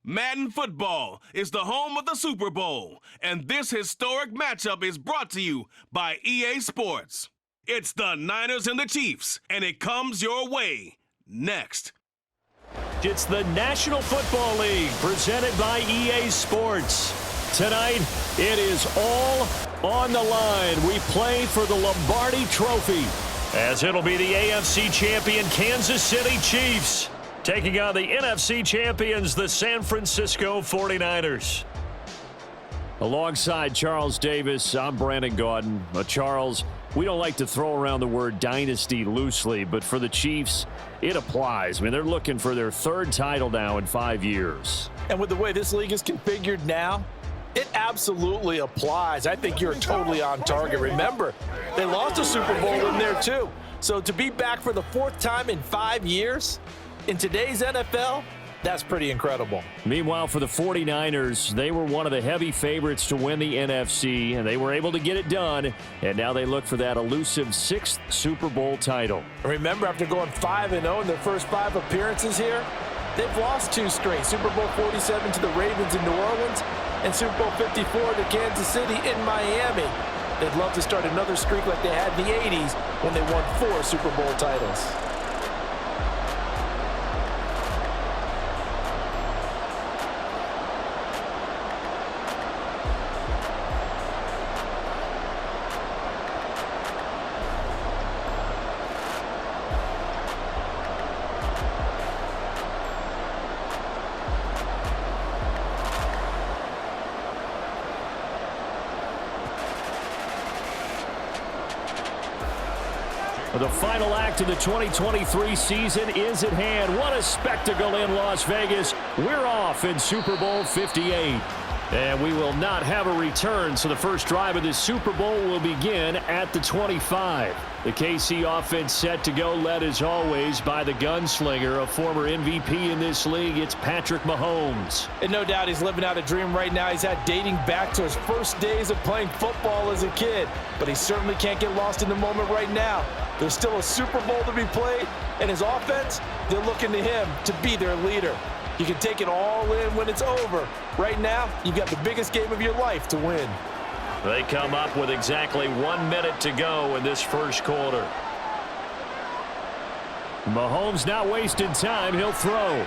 Madden football is the home of the Super Bowl, and this historic matchup is brought to you by EA Sports. It's the Niners and the Chiefs, and it comes your way next. It's the National Football League presented by EA Sports. Tonight, it is all on the line. We play for the Lombardi Trophy, as it'll be the AFC champion Kansas City Chiefs taking on the NFC champions, the San Francisco 49ers. Alongside Charles Davis, I'm Brandon Gaudin. Charles, we don't like to throw around the word dynasty loosely, but for the Chiefs, it applies. I mean, they're looking for their third title now in 5 years. And with the way this league is configured now, it absolutely applies. I think you're totally on target. Remember, they lost a Super Bowl in there too. So to be back for the fourth time in 5 years in today's NFL, that's pretty incredible. Meanwhile, for the 49ers, they were one of the heavy favorites to win the NFC, and they were able to get it done, and now they look for that elusive 6th Super Bowl title. Remember, after going 5-0 in their first 5 appearances here, they've lost 2 straight. Super Bowl 47 to the Ravens in New Orleans and Super Bowl 54 to Kansas City in Miami. They'd love to start another streak like they had in the 80s when they won 4 Super Bowl titles. The final act of the 2023 season is at hand. What a spectacle in Las Vegas. We're off in Super Bowl 58. And we will not have a return, so the first drive of this Super Bowl will begin at the 25. The KC offense set to go, led as always by the gunslinger, a former MVP in this league. It's Patrick Mahomes. And no doubt he's living out a dream right now. He's had dating back to his first days of playing football as a kid. But he certainly can't get lost in the moment right now. There's still a Super Bowl to be played, and his offense, they're looking to him to be their leader. You can take it all in when it's over. Right now, you've got the biggest game of your life to win. They come up with exactly 1 minute to go in this first quarter. Mahomes not wasting time. He'll throw.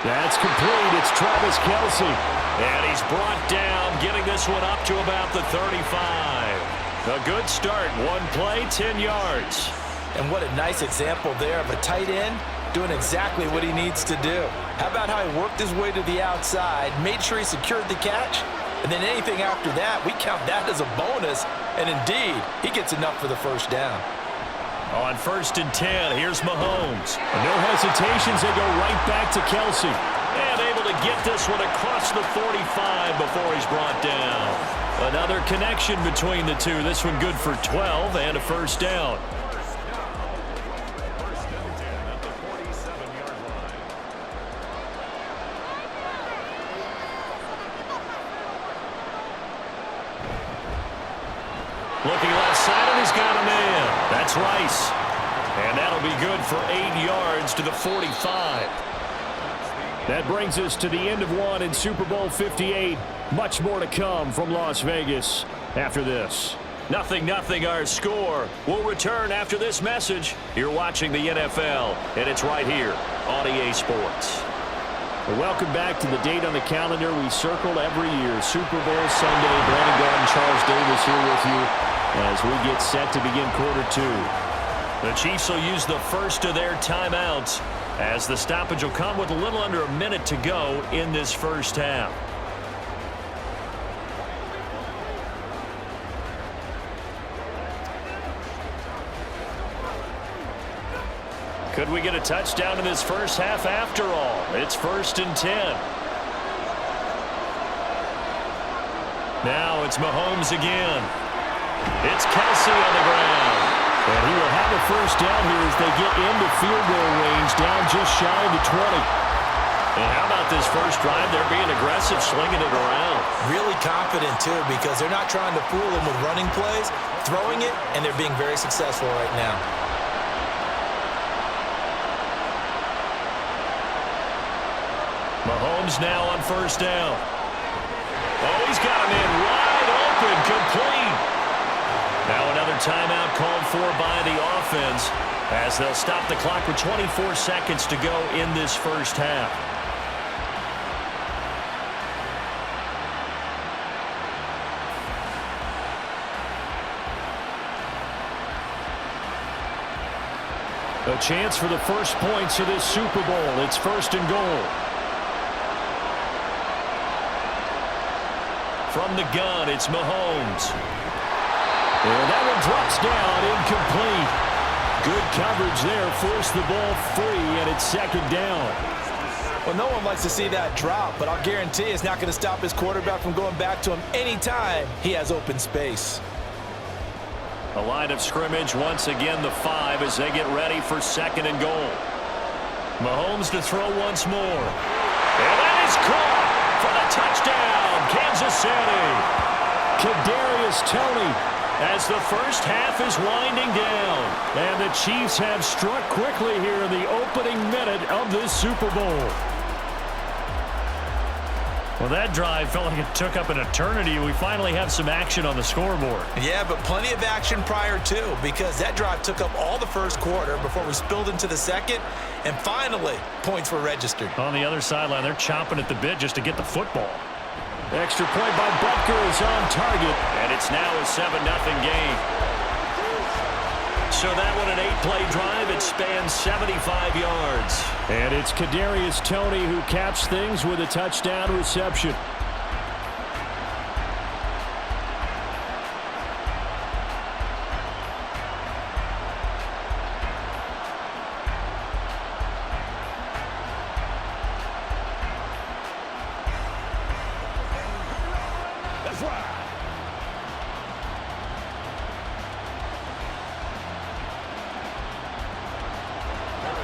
That's complete. It's Travis Kelce. And he's brought down, getting this one up to about the 35. A good start. 1 play, 10 yards. And what a nice example there of a tight end doing exactly what he needs to do. How about how he worked his way to the outside, made sure he secured the catch, and then anything after that, we count that as a bonus. And indeed, he gets enough for the first down. On 1st and 10, here's Mahomes. No hesitations, they go right back to Kelce. And able to get this one across the 45 before he's brought down. Another connection between the two. This one good for 12 and a first down. Looking left side, and he's got a man. That's Rice. And that'll be good for 8 yards to the 45. That brings us to the end of one in Super Bowl 58. Much more to come from Las Vegas after this. 0-0 our score. We'll return after this message. You're watching the NFL, and it's right here on EA Sports. Well, welcome back to the date on the calendar we circled every year. Super Bowl Sunday. Brandon Gaudin, Charles Davis here with you as we get set to begin quarter 2. The Chiefs will use the first of their timeouts as the stoppage will come with a little under a minute to go in this first half. Could we get a touchdown in this first half after all? It's 1st and 10. Now it's Mahomes again. It's Kelce on the ground. And he will have a first down here as they get into field goal range, down just shy of the 20. And how about this first drive? They're being aggressive, slinging it around. Really confident, too, because they're not trying to fool him with running plays, throwing it, and they're being very successful right now. Mahomes now on first down. Oh, he's got him in wide open, complete. Now another timeout called for by the offense as they'll stop the clock with 24 seconds to go in this first half. A chance for the first points of this Super Bowl. It's first and goal. From the gun, it's Mahomes. And that one drops down, incomplete. Good coverage there, forced the ball free, and it's second down. Well, no one likes to see that drop, but I'll guarantee it's not going to stop his quarterback from going back to him anytime he has open space. A line of scrimmage, once again the 5 as they get ready for second and goal. Mahomes to throw once more. And that is caught for the touchdown, Kansas City. Kadarius Toney as the first half is winding down. And the Chiefs have struck quickly here in the opening minute of this Super Bowl. Well, that drive felt like it took up an eternity. We finally have some action on the scoreboard. Yeah, but plenty of action prior to, because that drive took up all the first quarter before we spilled into the second, and finally, points were registered. On the other sideline, they're chomping at the bit just to get the football. Extra point by Butker is on target, and it's now a 7-0 game. So that one, an 8-play drive. It spans 75 yards. And it's Kadarius Toney who caps things with a touchdown reception. That's right.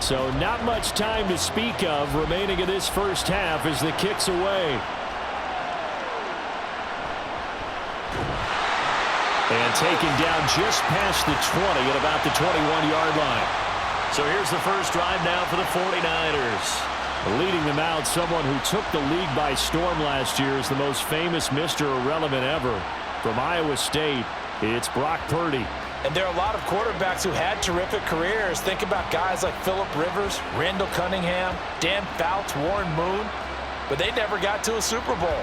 So not much time to speak of remaining in this first half as the kick's away. And taken down just past the 20 at about the 21-yard line. So here's the first drive now for the 49ers. Leading them out, someone who took the league by storm last year is the most famous Mr. Irrelevant ever. From Iowa State, it's Brock Purdy. And there are a lot of quarterbacks who had terrific careers. Think about guys like Phillip Rivers, Randall Cunningham, Dan Fouts, Warren Moon. But they never got to a Super Bowl.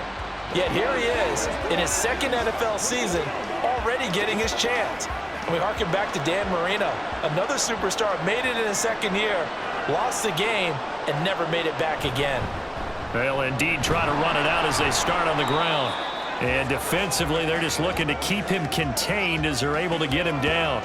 Yet here he is in his second NFL season, already getting his chance. And we harken back to Dan Marino, another superstar, made it in his second year, lost the game, and never made it back again. They'll indeed try to run it out as they start on the ground. And defensively, they're just looking to keep him contained as they're able to get him down.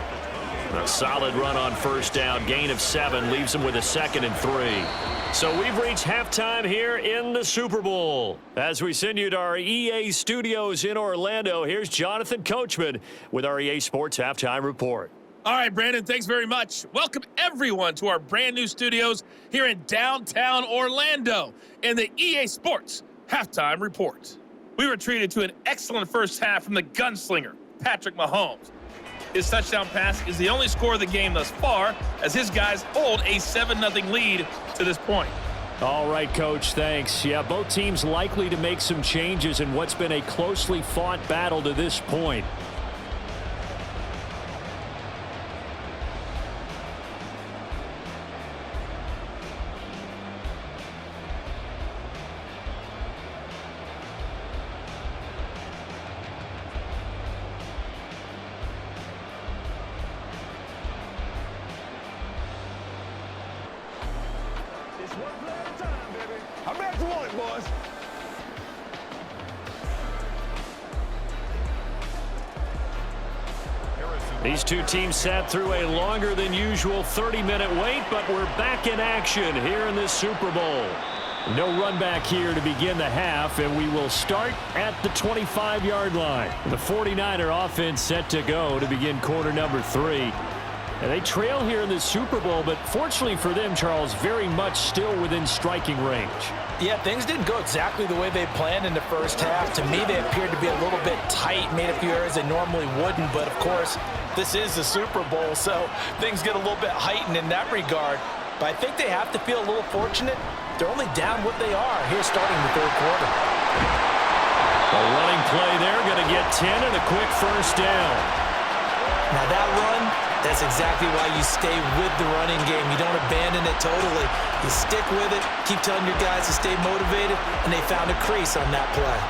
A solid run on first down. Gain of 7 leaves him with a 2nd and 3. So we've reached halftime here in the Super Bowl. As we send you to our EA studios in Orlando, here's Jonathan Coachman with our EA Sports Halftime Report. All right, Brandon, thanks very much. Welcome, everyone, to our brand new studios here in downtown Orlando in the EA Sports Halftime Report. We were treated to an excellent first half from the gunslinger, Patrick Mahomes. His touchdown pass is the only score of the game thus far, as his guys hold a 7-0 lead to this point. All right, Coach, thanks. Yeah, both teams likely to make some changes in what's been a closely fought battle to this point. I'm back to one, boys. These two teams sat through a longer than usual 30-minute wait, but we're back in action here in this Super Bowl. No run back here to begin the half, and we will start at the 25-yard line. The 49er offense set to go to begin quarter number 3. And they trail here in the Super Bowl, but fortunately for them, Charles, very much still within striking range. Yeah, things didn't go exactly the way they planned in the first half. To me, they appeared to be a little bit tight, made a few errors they normally wouldn't. But, of course, this is the Super Bowl, so things get a little bit heightened in that regard. But I think they have to feel a little fortunate They're only down what they are here starting the third quarter. A running play there, going to get 10 and a quick first down. Now that run, that's exactly why you stay with the running game. You don't abandon it totally. You stick with it, keep telling your guys to stay motivated, and they found a crease on that play.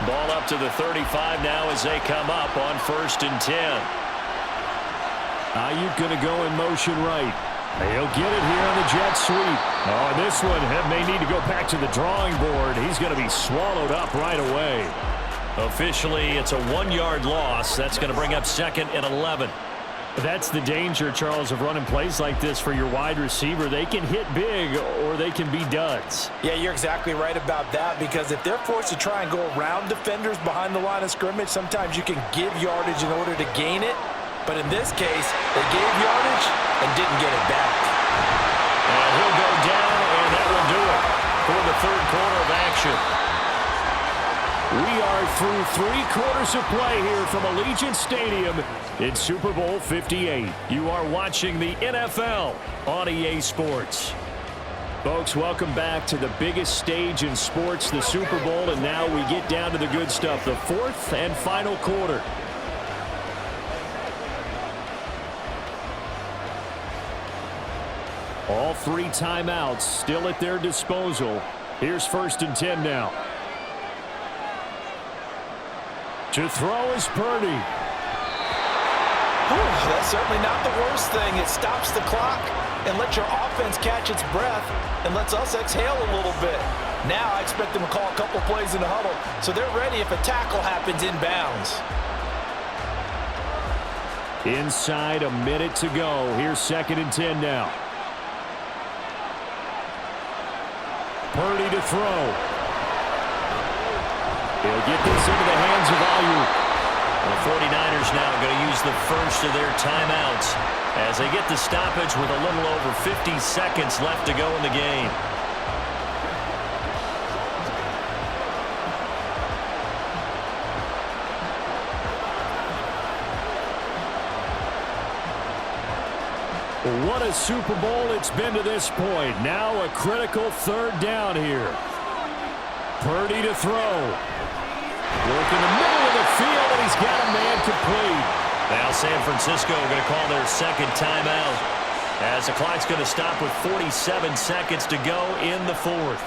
Ball up to the 35 now as they come up on 1st and 10. Ayuk going to go in motion right. He'll get it here on the jet sweep. Oh, this one may need to go back to the drawing board. He's going to be swallowed up right away. Officially, it's a 1-yard loss. That's going to bring up 2nd and 11. That's the danger, Charles, of running plays like this for your wide receiver. They can hit big or they can be duds. Yeah, you're exactly right about that, because if they're forced to try and go around defenders behind the line of scrimmage, sometimes you can give yardage in order to gain it. But in this case, they gave yardage and didn't get it back. And he'll go down, and that will do it for the third quarter of action. We are through 3 quarters of play here from Allegiant Stadium in Super Bowl 58. You are watching the NFL on EA Sports. Folks, welcome back to the biggest stage in sports, the Super Bowl, and now we get down to the good stuff, the 4th and final quarter. All 3 timeouts still at their disposal. Here's 1st and 10 now. To throw is Purdy. That's certainly not the worst thing. It stops the clock and lets your offense catch its breath and lets us exhale a little bit. Now I expect them to call a couple plays in the huddle so they're ready if a tackle happens inbounds. Inside, a minute to go. Here's 2nd and 10 now. Purdy to throw. He'll get this into the hands of Ayuk. The 49ers now going to use the first of their timeouts as they get the stoppage with a little over 50 seconds left to go in the game. What a Super Bowl it's been to this point. Now a critical 3rd down here. Purdy to throw. Work in the middle of the field, and he's got a man complete. Now San Francisco going to call their 2nd timeout as the clock's going to stop with 47 seconds to go in the 4th.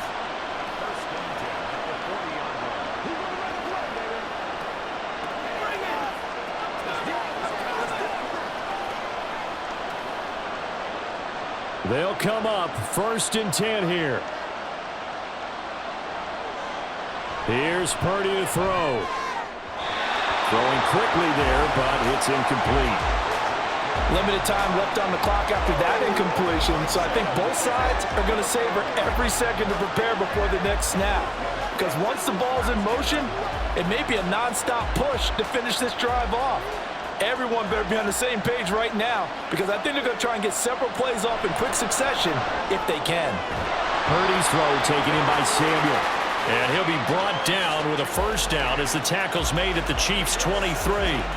They'll come up 1st and 10 here. Here's Purdy to throw. Throwing quickly there, but it's incomplete. Limited time left on the clock after that incompletion, so I think both sides are going to savor every second to prepare before the next snap. Because once the ball's in motion, it may be a nonstop push to finish this drive off. Everyone better be on the same page right now, because I think they're going to try and get several plays off in quick succession if they can. Purdy's throw taken in by Samuel. And he'll be brought down with a first down as the tackle's made at the Chiefs' 23.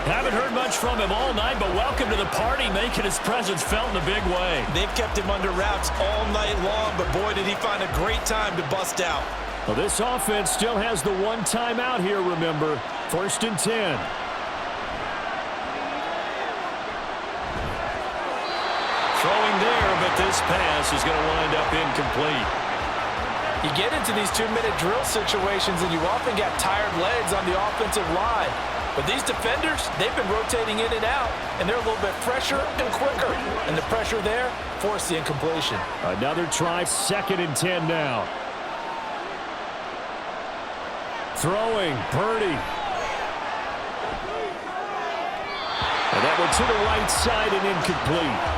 Haven't heard much from him all night, but welcome to the party, making his presence felt in a big way. They've kept him under wraps all night long, but boy, did he find a great time to bust out. Well, this offense still has the 1 timeout here, remember. 1st and 10. Throwing there, but this pass is going to wind up incomplete. You get into these 2-minute drill situations and you often got tired legs on the offensive line. But these defenders, they've been rotating in and out, and they're a little bit fresher and quicker. And the pressure there forced the incompletion. Another try, 2nd and 10 now. Throwing, Purdy. And that one to the right side and incomplete.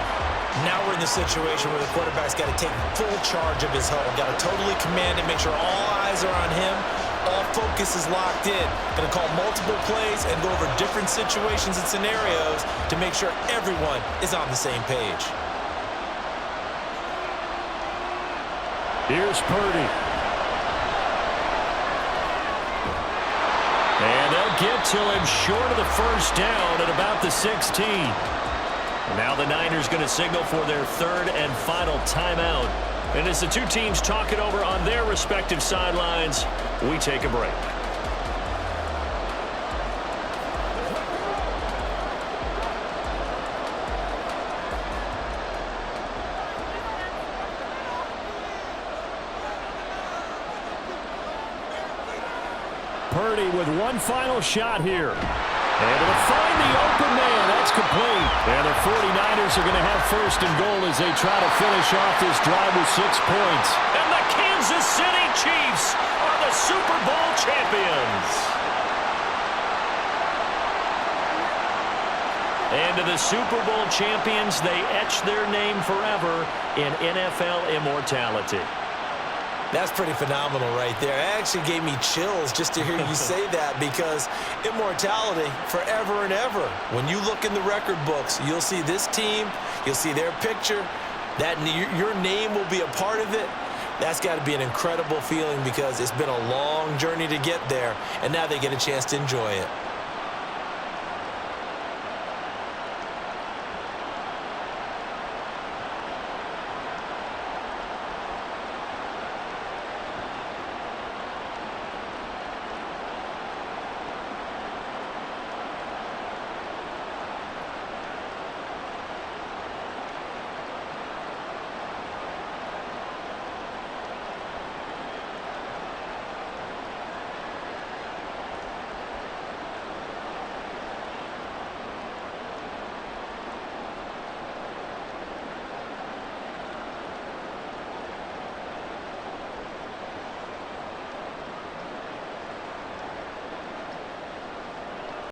Now we're in the situation where the quarterback's got to take full charge of his huddle. Got to totally command it, make sure all eyes are on him. All focus is locked in. Going to call multiple plays and go over different situations and scenarios to make sure everyone is on the same page. Here's Purdy. And they'll get to him short of the first down at about the 16. Now the Niners going to signal for their 3rd and final timeout And as the two teams talk it over on their respective sidelines, we take a break. Purdy with one final shot here. And to find the open man, that's complete. And the 49ers are going to have first and goal as they try to finish off this drive with 6 points. And the Kansas City Chiefs are the Super Bowl champions. And to the Super Bowl champions, they etch their name forever in NFL immortality. That's pretty phenomenal right there. It actually gave me chills just to hear you say that, because immortality forever and ever. When you look in the record books, you'll see this team, you'll see their picture, that your name will be a part of it. That's got to be an incredible feeling, because it's been a long journey to get there, and now they get a chance to enjoy it.